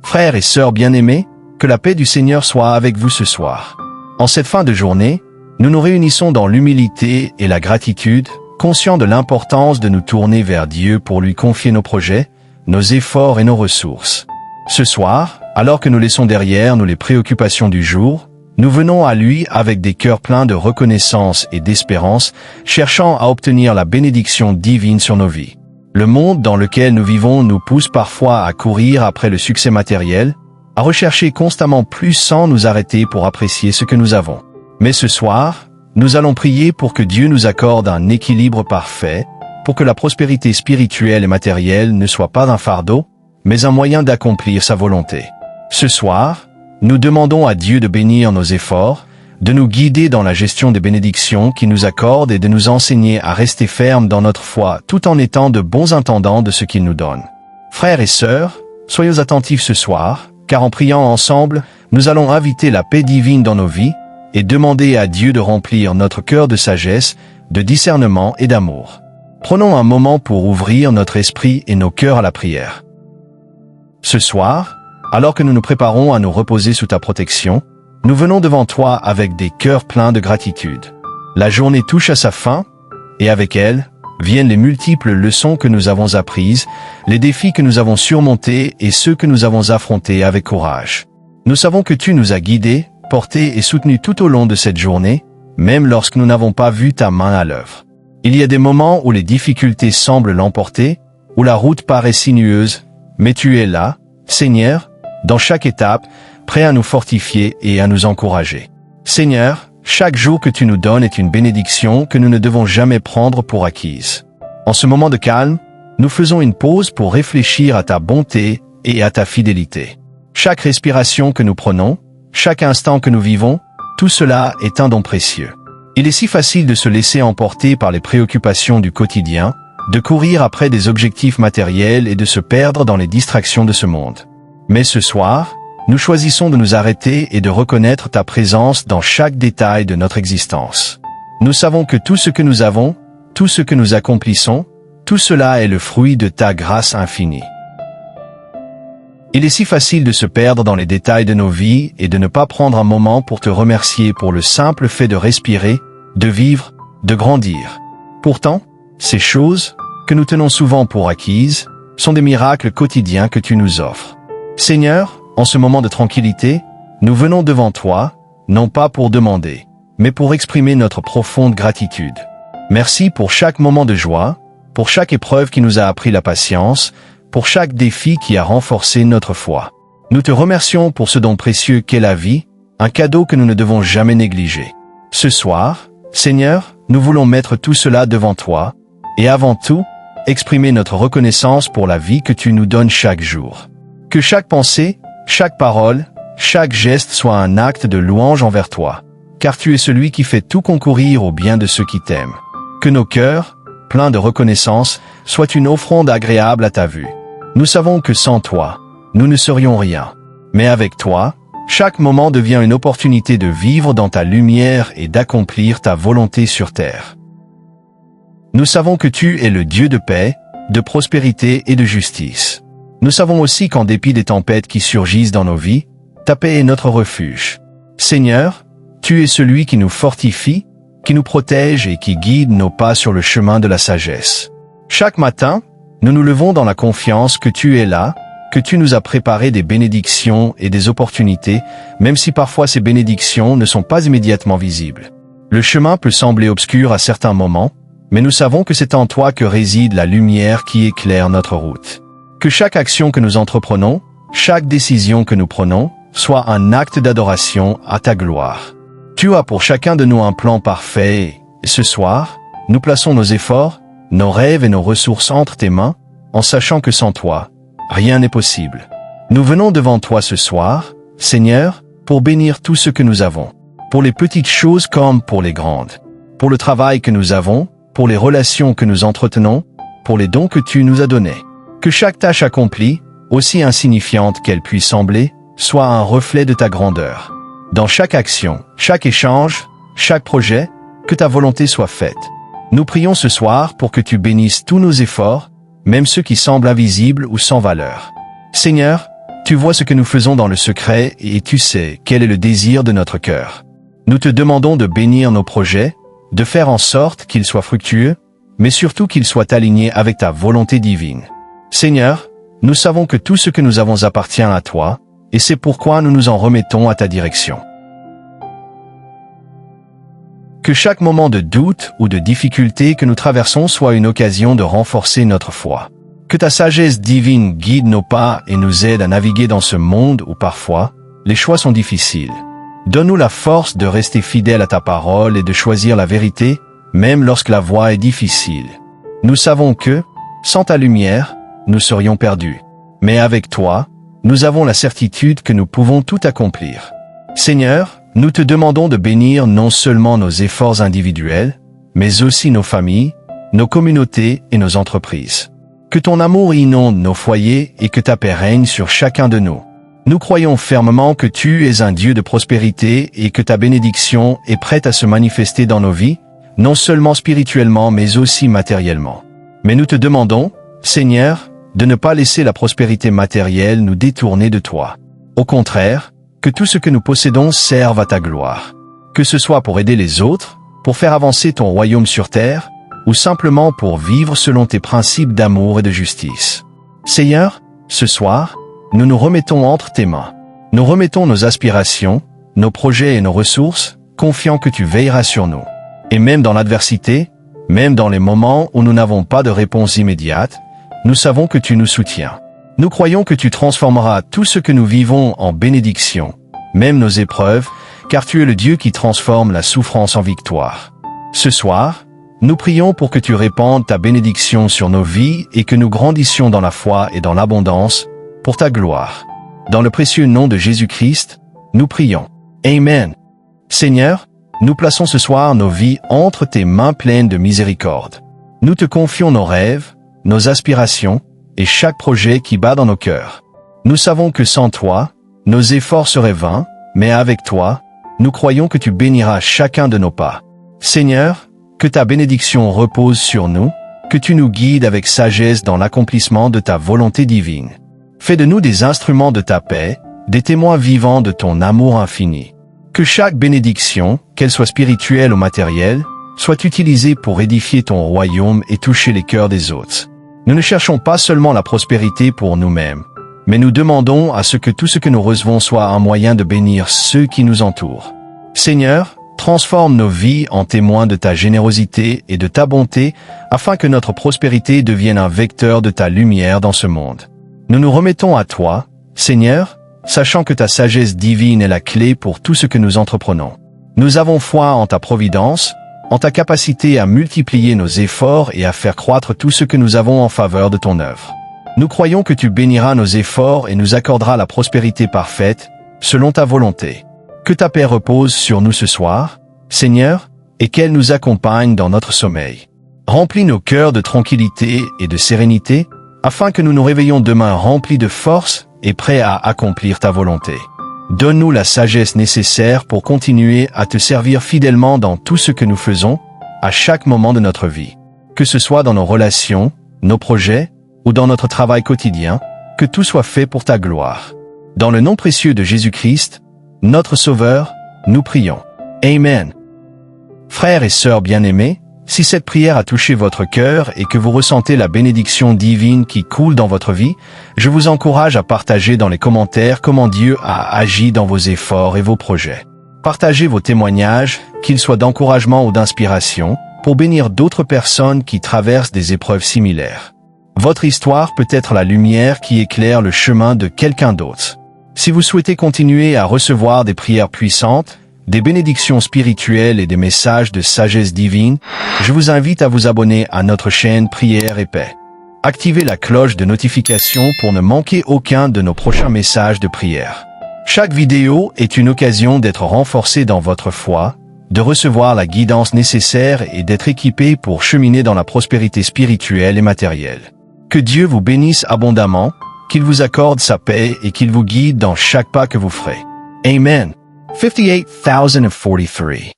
Frères et sœurs bien-aimés, que la paix du Seigneur soit avec vous ce soir. En cette fin de journée, nous nous réunissons dans l'humilité et la gratitude, conscients de l'importance de nous tourner vers Dieu pour lui confier nos projets, nos efforts et nos ressources. Ce soir, alors que nous laissons derrière nous les préoccupations du jour, nous venons à lui avec des cœurs pleins de reconnaissance et d'espérance, cherchant à obtenir la bénédiction divine sur nos vies. Le monde dans lequel nous vivons nous pousse parfois à courir après le succès matériel, à rechercher constamment plus sans nous arrêter pour apprécier ce que nous avons. Mais ce soir, nous allons prier pour que Dieu nous accorde un équilibre parfait, pour que la prospérité spirituelle et matérielle ne soit pas un fardeau, mais un moyen d'accomplir sa volonté. Ce soir, nous demandons à Dieu de bénir nos efforts, de nous guider dans la gestion des bénédictions qu'il nous accorde et de nous enseigner à rester fermes dans notre foi tout en étant de bons intendants de ce qu'il nous donne. Frères et sœurs, soyez attentifs ce soir, car en priant ensemble, nous allons inviter la paix divine dans nos vies et demander à Dieu de remplir notre cœur de sagesse, de discernement et d'amour. Prenons un moment pour ouvrir notre esprit et nos cœurs à la prière. Ce soir, alors que nous nous préparons à nous reposer sous ta protection, nous venons devant toi avec des cœurs pleins de gratitude. La journée touche à sa fin, et avec elle, viennent les multiples leçons que nous avons apprises, les défis que nous avons surmontés et ceux que nous avons affrontés avec courage. Nous savons que tu nous as guidés, portés et soutenus tout au long de cette journée, même lorsque nous n'avons pas vu ta main à l'œuvre. Il y a des moments où les difficultés semblent l'emporter, où la route paraît sinueuse, mais tu es là, Seigneur, dans chaque étape, prêt à nous fortifier et à nous encourager. Seigneur, chaque jour que tu nous donnes est une bénédiction que nous ne devons jamais prendre pour acquise. En ce moment de calme, nous faisons une pause pour réfléchir à ta bonté et à ta fidélité. Chaque respiration que nous prenons, chaque instant que nous vivons, tout cela est un don précieux. Il est si facile de se laisser emporter par les préoccupations du quotidien, de courir après des objectifs matériels et de se perdre dans les distractions de ce monde. Mais ce soir, nous choisissons de nous arrêter et de reconnaître ta présence dans chaque détail de notre existence. Nous savons que tout ce que nous avons, tout ce que nous accomplissons, tout cela est le fruit de ta grâce infinie. Il est si facile de se perdre dans les détails de nos vies et de ne pas prendre un moment pour te remercier pour le simple fait de respirer, de vivre, de grandir. Pourtant, ces choses, que nous tenons souvent pour acquises, sont des miracles quotidiens que tu nous offres. Seigneur, en ce moment de tranquillité, nous venons devant toi, non pas pour demander, mais pour exprimer notre profonde gratitude. Merci pour chaque moment de joie, pour chaque épreuve qui nous a appris la patience, pour chaque défi qui a renforcé notre foi. Nous te remercions pour ce don précieux qu'est la vie, un cadeau que nous ne devons jamais négliger. Ce soir, Seigneur, nous voulons mettre tout cela devant toi, et avant tout, exprimer notre reconnaissance pour la vie que tu nous donnes chaque jour. Que chaque pensée, chaque parole, chaque geste soit un acte de louange envers toi, car tu es celui qui fait tout concourir au bien de ceux qui t'aiment. Que nos cœurs, pleins de reconnaissance, soient une offrande agréable à ta vue. Nous savons que sans toi, nous ne serions rien. Mais avec toi, chaque moment devient une opportunité de vivre dans ta lumière et d'accomplir ta volonté sur terre. Nous savons que tu es le Dieu de paix, de prospérité et de justice. Nous savons aussi qu'en dépit des tempêtes qui surgissent dans nos vies, ta paix est notre refuge. Seigneur, tu es celui qui nous fortifie, qui nous protège et qui guide nos pas sur le chemin de la sagesse. Chaque matin, nous nous levons dans la confiance que tu es là, que tu nous as préparé des bénédictions et des opportunités, même si parfois ces bénédictions ne sont pas immédiatement visibles. Le chemin peut sembler obscur à certains moments, mais nous savons que c'est en toi que réside la lumière qui éclaire notre route. Que chaque action que nous entreprenons, chaque décision que nous prenons, soit un acte d'adoration à ta gloire. Tu as pour chacun de nous un plan parfait, et ce soir, nous plaçons nos efforts, nos rêves et nos ressources entre tes mains, en sachant que sans toi, rien n'est possible. Nous venons devant toi ce soir, Seigneur, pour bénir tout ce que nous avons, pour les petites choses comme pour les grandes, pour le travail que nous avons, pour les relations que nous entretenons, pour les dons que tu nous as donnés. Que chaque tâche accomplie, aussi insignifiante qu'elle puisse sembler, soit un reflet de ta grandeur. Dans chaque action, chaque échange, chaque projet, que ta volonté soit faite. Nous prions ce soir pour que tu bénisses tous nos efforts, même ceux qui semblent invisibles ou sans valeur. Seigneur, Tu vois ce que nous faisons dans le secret et tu sais quel est le désir de notre cœur. Nous te demandons de bénir nos projets, de faire en sorte qu'ils soient fructueux, mais surtout qu'ils soient alignés avec ta volonté divine. Seigneur, nous savons que tout ce que nous avons appartient à toi, et c'est pourquoi nous nous en remettons à ta direction. Que chaque moment de doute ou de difficulté que nous traversons soit une occasion de renforcer notre foi. Que ta sagesse divine guide nos pas et nous aide à naviguer dans ce monde où parfois, les choix sont difficiles. Donne-nous la force de rester fidèle à ta parole et de choisir la vérité, même lorsque la voie est difficile. Nous savons que, sans ta lumière, nous serions perdus. Mais avec toi, nous avons la certitude que nous pouvons tout accomplir. Seigneur, nous te demandons de bénir non seulement nos efforts individuels, mais aussi nos familles, nos communautés et nos entreprises. Que ton amour inonde nos foyers et que ta paix règne sur chacun de nous. Nous croyons fermement que tu es un Dieu de prospérité et que ta bénédiction est prête à se manifester dans nos vies, non seulement spirituellement mais aussi matériellement. Mais nous te demandons, Seigneur, de ne pas laisser la prospérité matérielle nous détourner de toi. Au contraire, que tout ce que nous possédons serve à ta gloire. Que ce soit pour aider les autres, pour faire avancer ton royaume sur terre, ou simplement pour vivre selon tes principes d'amour et de justice. Seigneur, ce soir, nous nous remettons entre tes mains. Nous remettons nos aspirations, nos projets et nos ressources, confiants que tu veilleras sur nous. Et même dans l'adversité, même dans les moments où nous n'avons pas de réponse immédiate, nous savons que tu nous soutiens. Nous croyons que tu transformeras tout ce que nous vivons en bénédiction, même nos épreuves, car tu es le Dieu qui transforme la souffrance en victoire. Ce soir, nous prions pour que tu répandes ta bénédiction sur nos vies et que nous grandissions dans la foi et dans l'abondance, pour ta gloire. Dans le précieux nom de Jésus-Christ, nous prions. Amen. Seigneur, nous plaçons ce soir nos vies entre tes mains pleines de miséricorde. Nous te confions nos rêves, nos aspirations, et chaque projet qui bat dans nos cœurs. Nous savons que sans toi, nos efforts seraient vains, mais avec toi, nous croyons que tu béniras chacun de nos pas. Seigneur, que ta bénédiction repose sur nous, que tu nous guides avec sagesse dans l'accomplissement de ta volonté divine. Fais de nous des instruments de ta paix, des témoins vivants de ton amour infini. Que chaque bénédiction, qu'elle soit spirituelle ou matérielle, soit utilisée pour édifier ton royaume et toucher les cœurs des autres. Nous ne cherchons pas seulement la prospérité pour nous-mêmes, mais nous demandons à ce que tout ce que nous recevons soit un moyen de bénir ceux qui nous entourent. Seigneur, transforme nos vies en témoins de ta générosité et de ta bonté, afin que notre prospérité devienne un vecteur de ta lumière dans ce monde. Nous nous remettons à toi, Seigneur, sachant que ta sagesse divine est la clé pour tout ce que nous entreprenons. Nous avons foi en ta providence, en ta capacité à multiplier nos efforts et à faire croître tout ce que nous avons en faveur de ton œuvre. Nous croyons que tu béniras nos efforts et nous accorderas la prospérité parfaite, selon ta volonté. Que ta paix repose sur nous ce soir, Seigneur, et qu'elle nous accompagne dans notre sommeil. Remplis nos cœurs de tranquillité et de sérénité, afin que nous nous réveillons demain remplis de force et prêts à accomplir ta volonté. Donne-nous la sagesse nécessaire pour continuer à te servir fidèlement dans tout ce que nous faisons, à chaque moment de notre vie. Que ce soit dans nos relations, nos projets, ou dans notre travail quotidien, que tout soit fait pour ta gloire. Dans le nom précieux de Jésus-Christ, notre Sauveur, nous prions. Amen. Frères et sœurs bien-aimés, si cette prière a touché votre cœur et que vous ressentez la bénédiction divine qui coule dans votre vie, je vous encourage à partager dans les commentaires comment Dieu a agi dans vos efforts et vos projets. Partagez vos témoignages, qu'ils soient d'encouragement ou d'inspiration, pour bénir d'autres personnes qui traversent des épreuves similaires. Votre histoire peut être la lumière qui éclaire le chemin de quelqu'un d'autre. Si vous souhaitez continuer à recevoir des prières puissantes, des bénédictions spirituelles et des messages de sagesse divine, je vous invite à vous abonner à notre chaîne Prière et Paix. Activez la cloche de notification pour ne manquer aucun de nos prochains messages de prière. Chaque vidéo est une occasion d'être renforcé dans votre foi, de recevoir la guidance nécessaire et d'être équipé pour cheminer dans la prospérité spirituelle et matérielle. Que Dieu vous bénisse abondamment, qu'il vous accorde sa paix et qu'il vous guide dans chaque pas que vous ferez. Amen. 58,043